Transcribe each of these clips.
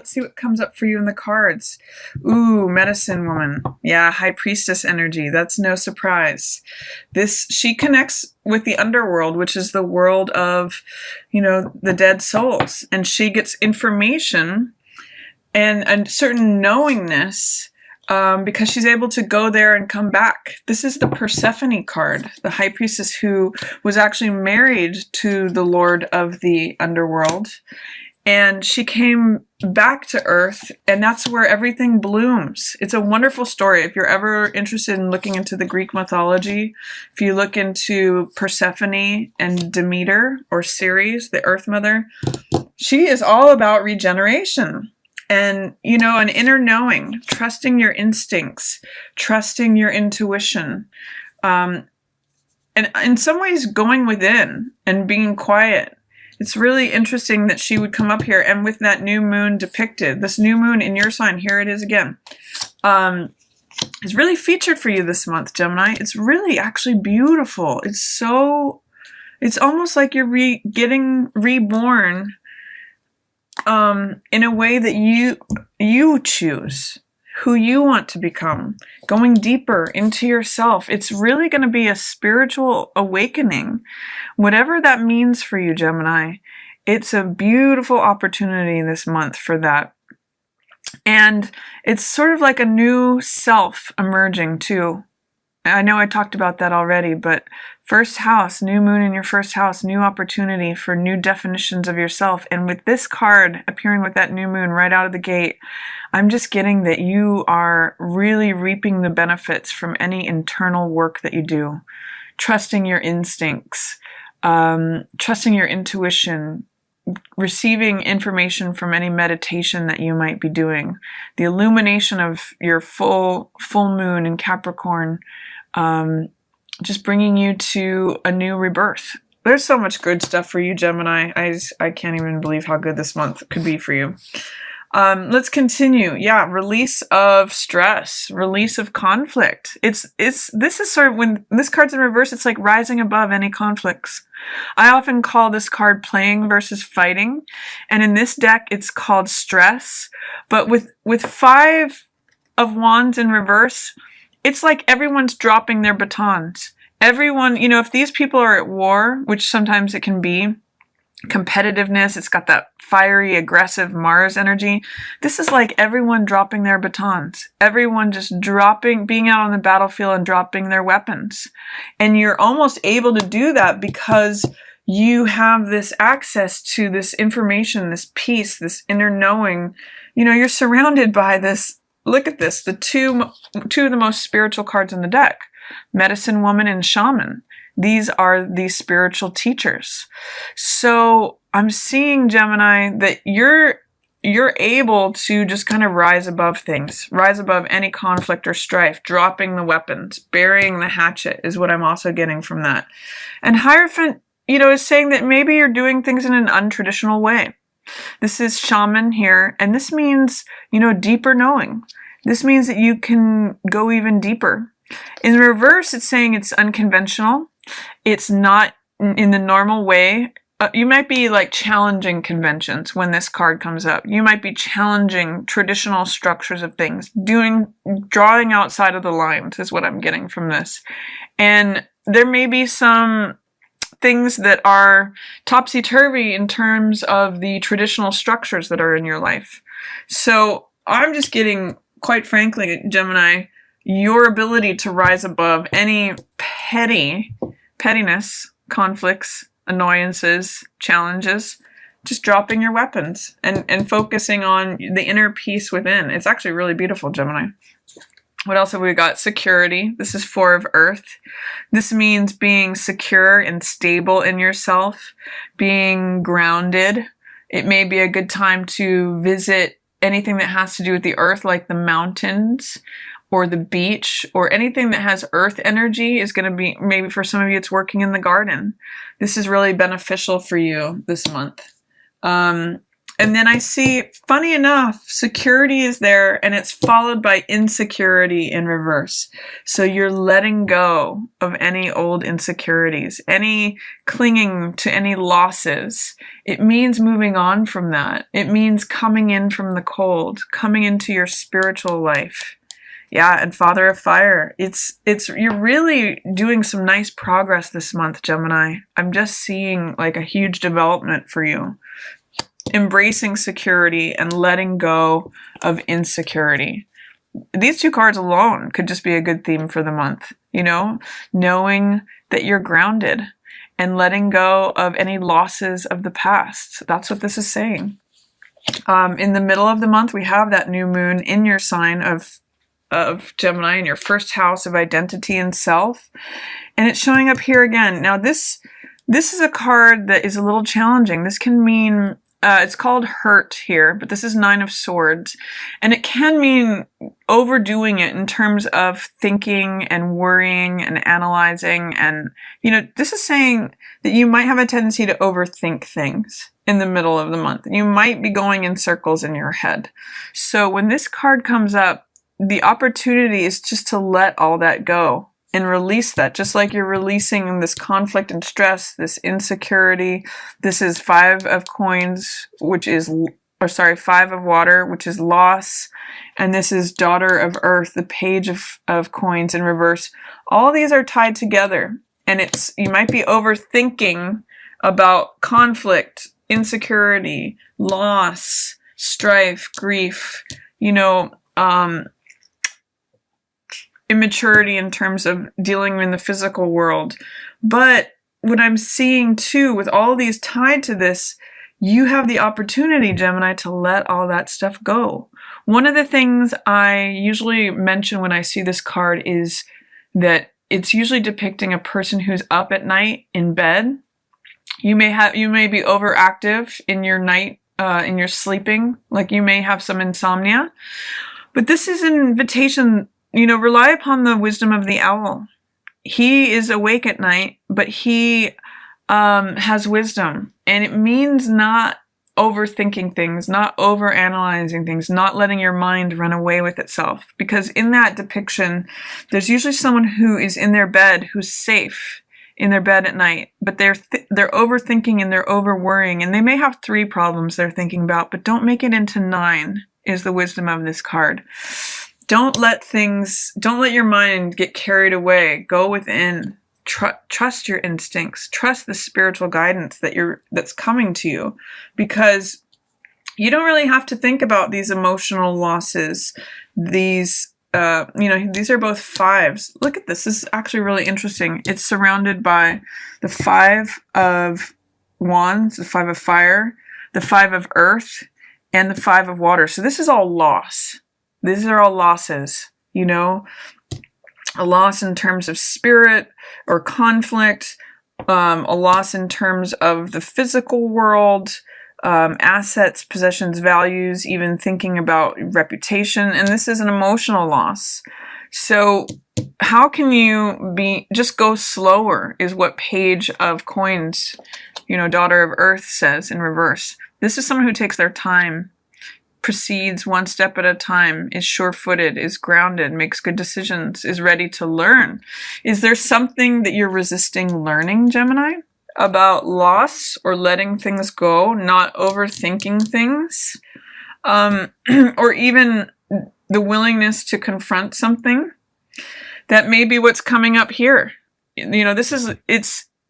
let's see what comes up for you in the cards. Ooh, medicine woman. Yeah, high priestess energy. That's no surprise. She connects with the underworld, which is the world of, the dead souls. And she gets information and a certain knowingness because she's able to go there and come back. This is the Persephone card, the high priestess who was actually married to the lord of the underworld. And she came back to Earth, and that's where everything blooms. It's a wonderful story. If you're ever interested in looking into the Greek mythology, if you look into Persephone and Demeter, or Ceres, the Earth Mother, she is all about regeneration. And, an inner knowing, trusting your instincts, trusting your intuition, and in some ways going within and being quiet. It's really interesting that she would come up here, and with that new moon depicted, this new moon in your sign, here it is again, is really featured for you this month, Gemini. It's really actually beautiful. It's almost like you're getting reborn in a way that you choose who you want to become, going deeper into yourself. It's really going to be a spiritual awakening. Whatever that means for you, Gemini, it's a beautiful opportunity this month for that. And it's sort of like a new self emerging too. I know I talked about that already, but first house, new moon in your first house, new opportunity for new definitions of yourself. And with this card appearing with that new moon right out of the gate, I'm just getting that you are really reaping the benefits from any internal work that you do. Trusting your instincts, trusting your intuition, receiving information from any meditation that you might be doing. The illumination of your full moon in Capricorn, just bringing you to a new rebirth. There's so much good stuff for you, Gemini. I can't even believe how good this month could be for you. Let's continue. Yeah, release of stress, release of conflict. This is sort of, when this card's in reverse, it's like rising above any conflicts. I often call this card playing versus fighting. And in this deck, it's called stress. But with 5 of Wands in reverse, it's like everyone's dropping their batons. Everyone, if these people are at war, which sometimes it can be, competitiveness, it's got that fiery, aggressive Mars energy. This is like everyone dropping their batons. Everyone just being out on the battlefield and dropping their weapons. And you're almost able to do that because you have this access to this information, this peace, this inner knowing. You're surrounded by this. Look at this, the two of the most spiritual cards in the deck, Medicine Woman and Shaman. These are the spiritual teachers. So I'm seeing, Gemini, that you're able to just kind of rise above things, rise above any conflict or strife, dropping the weapons, burying the hatchet is what I'm also getting from that. And Hierophant, is saying that maybe you're doing things in an untraditional way. This is Shaman here, and this means, deeper knowing. This means that you can go even deeper. In reverse, it's saying it's unconventional. It's not in the normal way. You might be like challenging conventions when this card comes up. You might be challenging traditional structures of things, drawing outside of the lines is what I'm getting from this. And there may be some things that are topsy-turvy in terms of the traditional structures that are in your life. So I'm just getting, quite frankly, Gemini, your ability to rise above any pettiness, conflicts, annoyances, challenges, just dropping your weapons and focusing on the inner peace within. It's actually really beautiful, Gemini. What else have we got? Security. This is 4 of Earth. This means being secure and stable in yourself, being grounded. It may be a good time to visit anything that has to do with the earth, like the mountains or the beach, or anything that has earth energy is going to be, maybe for some of you, it's working in the garden. This is really beneficial for you this month. And then I see, funny enough, security is there, and it's followed by insecurity in reverse. So you're letting go of any old insecurities, any clinging to any losses. It means moving on from that. It means coming in from the cold, coming into your spiritual life. Yeah, and Father of Fire. You're really doing some nice progress this month, Gemini. I'm just seeing like a huge development for you. Embracing security and letting go of insecurity. These two cards alone could just be a good theme for the month, you know, knowing that you're grounded and letting go of any losses of the past. That's what this is saying. In the middle of the month, we have that new moon in your sign of Gemini, in your first house of identity and self. And it's showing up here again. Now, this is a card that is a little challenging. This can mean it's called hurt here, but this is 9 of Swords. And it can mean overdoing it in terms of thinking and worrying and analyzing. And, you know, this is saying that you might have a tendency to overthink things in the middle of the month. You might be going in circles in your head. So when this card comes up, the opportunity is just to let all that go and release that, just like you're releasing this conflict and stress, this insecurity. This is 5 of coins, which is, 5 of water, which is loss. And this is Daughter of Earth, the Page of coins in reverse. All these are tied together. And you might be overthinking about conflict, insecurity, loss, strife, grief, you know, immaturity in terms of dealing in the physical world. But what I'm seeing too, with all these tied to this, you have the opportunity, Gemini, to let all that stuff go. One of the things I usually mention when I see this card is that it's usually depicting a person who's up at night in bed. You may be overactive in your night, in your sleeping, like you may have some insomnia. But this is an invitation. You know, rely upon the wisdom of the owl. He is awake at night, but he has wisdom. And it means not overthinking things, not overanalyzing things, not letting your mind run away with itself. Because in that depiction, there's usually someone who is in their bed, who's safe in their bed at night, but they're overthinking and they're over-worrying. And they may have 3 problems they're thinking about, but don't make it into 9, is the wisdom of this card. Don't let your mind get carried away. Go within. Trust your instincts. Trust the spiritual guidance that's coming to you, because you don't really have to think about these emotional losses. These are both 5s. Look at this. This is actually really interesting. It's surrounded by the 5 of Wands, the 5 of Fire, the 5 of Earth, and the 5 of Water. So this is all loss. These are all losses, you know, a loss in terms of spirit or conflict, a loss in terms of the physical world, assets, possessions, values, even thinking about reputation. And this is an emotional loss. So how can you just go slower is what Page of Coins, you know, Daughter of Earth says in reverse. This is someone who takes their time, proceeds one step at a time, is sure-footed, is grounded, makes good decisions, is ready to learn. Is there something that you're resisting learning, Gemini, about loss or letting things go, not overthinking things, or even the willingness to confront something? That may be what's coming up here. You know,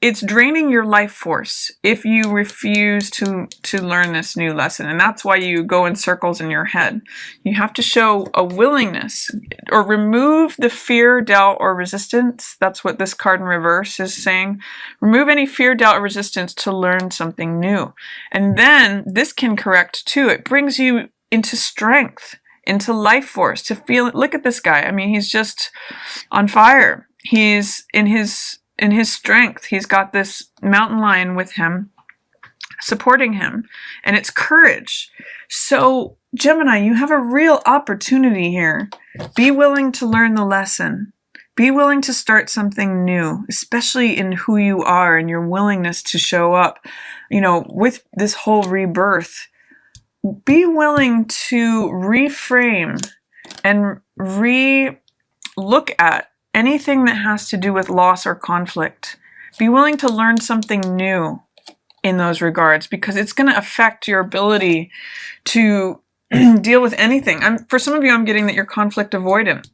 it's draining your life force if you refuse to learn this new lesson. And that's why you go in circles in your head. You have to show a willingness, or remove the fear, doubt, or resistance. That's what this card in reverse is saying. Remove any fear, doubt, or resistance to learn something new. And then this can correct too. It brings you into strength, into life force, to feel it. Look at this guy. I mean, he's just on fire. He's in his strength. He's got this mountain lion with him, supporting him, and it's courage. So, Gemini, you have a real opportunity here. Be willing to learn the lesson. Be willing to start something new, especially in who you are and your willingness to show up, you know, with this whole rebirth. be willing to reframe and look at anything that has to do with loss or conflict. Be willing to learn something new in those regards, because it's going to affect your ability to deal with anything. For some of you, I'm getting that you're conflict avoidant.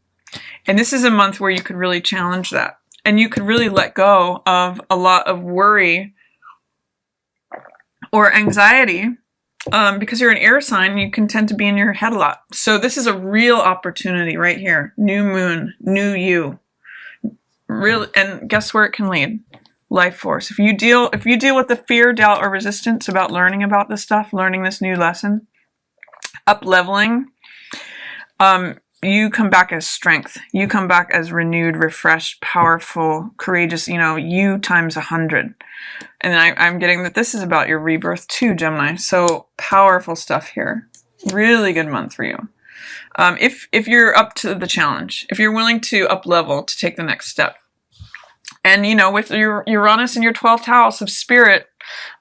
And this is a month where you could really challenge that. And you could really let go of a lot of worry or anxiety, because you're an air sign, you can tend to be in your head a lot. So this is a real opportunity right here. New moon, new you. Really, and guess where it can lead? Life force. If you deal with the fear, doubt, or resistance about learning about this stuff, learning this new lesson, up leveling, you come back as strength. You come back as renewed, refreshed, powerful, courageous, you times 100. And I'm getting that this is about your rebirth too, Gemini. So powerful stuff here. Really good month for you. If you're up to the challenge, if you're willing to up level to take the next step. And, with your Uranus in your 12th house of spirit,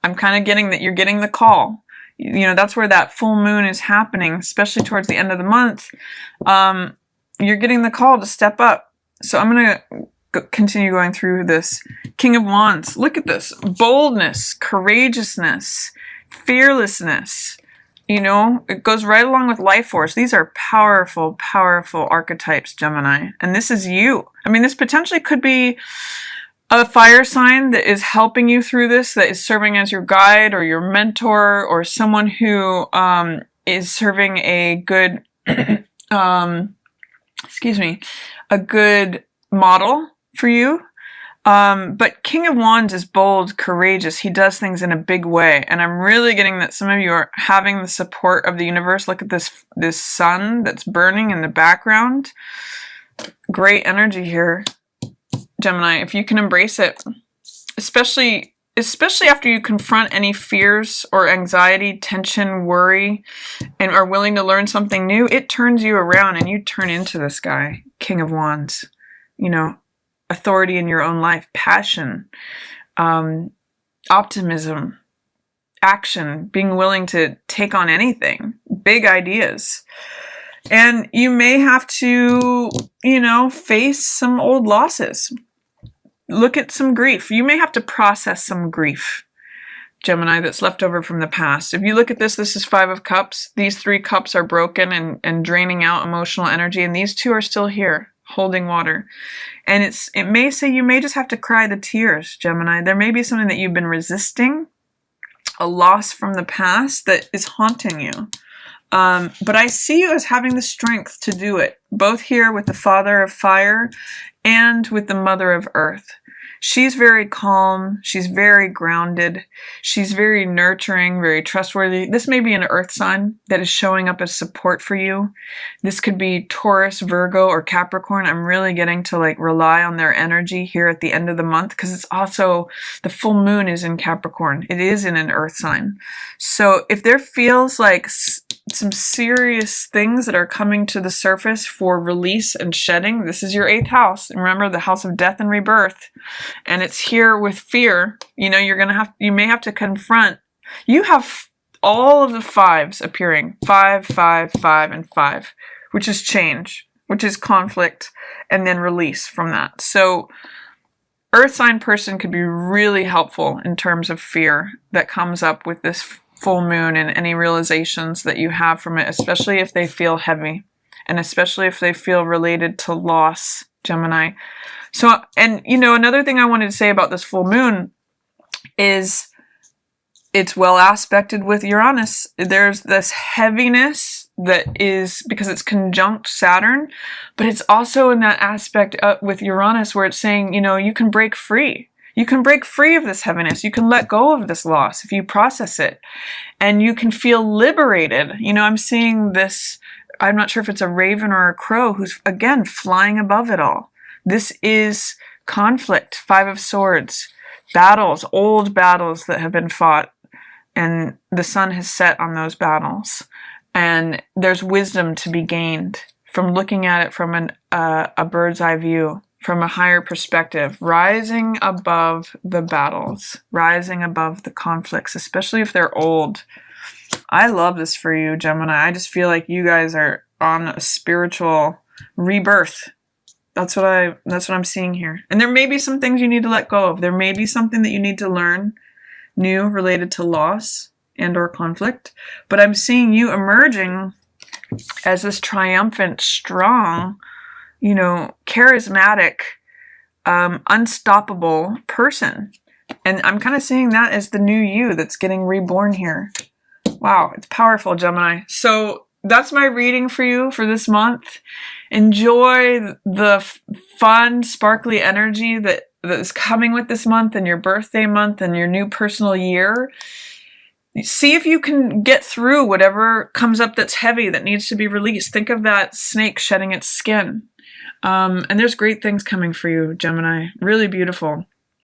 I'm kind of getting that you're getting the call. That's where that full moon is happening, especially towards the end of the month. You're getting the call to step up. So I'm going to continue going through this. King of Wands. Look at this. Boldness, courageousness, fearlessness. It goes right along with life force. These are powerful, powerful archetypes, Gemini. And this is you. This potentially could be a fire sign that is helping you through this, that is serving as your guide or your mentor, or someone who is serving a good, a good model for you. But King of Wands is bold, courageous. He does things in a big way. And I'm really getting that some of you are having the support of the universe. Look at this sun that's burning in the background. Great energy here, Gemini, if you can embrace it, especially after you confront any fears or anxiety, tension, worry, and are willing to learn something new, it turns you around and you turn into this guy, King of Wands. Authority in your own life, passion, optimism, action, being willing to take on anything, big ideas. And you may have to, face some old losses. Look at some grief. You may have to process some grief, Gemini, that's left over from the past. If you look at this is 5 of Cups. These 3 cups are broken and draining out emotional energy, and these 2 are still here, holding water. And it may say you may just have to cry the tears, Gemini. There may be something that you've been resisting, a loss from the past that is haunting you. But I see you as having the strength to do it, both here with the Father of Fire and with the Mother of Earth. She's very calm. She's very grounded. She's very nurturing, very trustworthy. This may be an earth sign that is showing up as support for you. This could be Taurus, Virgo, or Capricorn. I'm really getting to rely on their energy here at the end of the month, because it's also the full moon is in Capricorn. It is in an earth sign. So if there feels like some serious things that are coming to the surface for release and shedding, this is your 8th house. Remember, the house of death and rebirth. And it's here with fear. You may have to confront. You have all of the 5s appearing. 5, 5, 5, and 5, which is change, which is conflict, and then release from that. So earth sign person could be really helpful in terms of fear that comes up with this full moon and any realizations that you have from it, especially if they feel heavy and especially if they feel related to loss, Gemini. So, and another thing I wanted to say about this full moon is it's well aspected with Uranus. There's this heaviness that is because it's conjunct Saturn, but it's also in that aspect with Uranus where it's saying, you can break free. You can break free of this heaviness. You can let go of this loss if you process it. And you can feel liberated. I'm seeing this, I'm not sure if it's a raven or a crow who's, again, flying above it all. This is conflict, 5 of Swords, battles, old battles that have been fought. And the sun has set on those battles. And there's wisdom to be gained from looking at it from a bird's eye view. From a higher perspective, rising above the battles, rising above the conflicts, especially if they're old. I love this for you, Gemini. I just feel like you guys are on a spiritual rebirth. That's what I'm seeing here. And there may be some things you need to let go of. There may be something that you need to learn new related to loss and or conflict. But I'm seeing you emerging as this triumphant, strong, you know, charismatic, unstoppable person. And I'm kind of seeing that as the new you that's getting reborn here. Wow, it's powerful, Gemini. So that's my reading for you for this month. Enjoy the fun, sparkly energy that is coming with this month and your birthday month and your new personal year. See if you can get through whatever comes up that's heavy, that needs to be released. Think of that snake shedding its skin. And there's great things coming for you, Gemini. Really beautiful.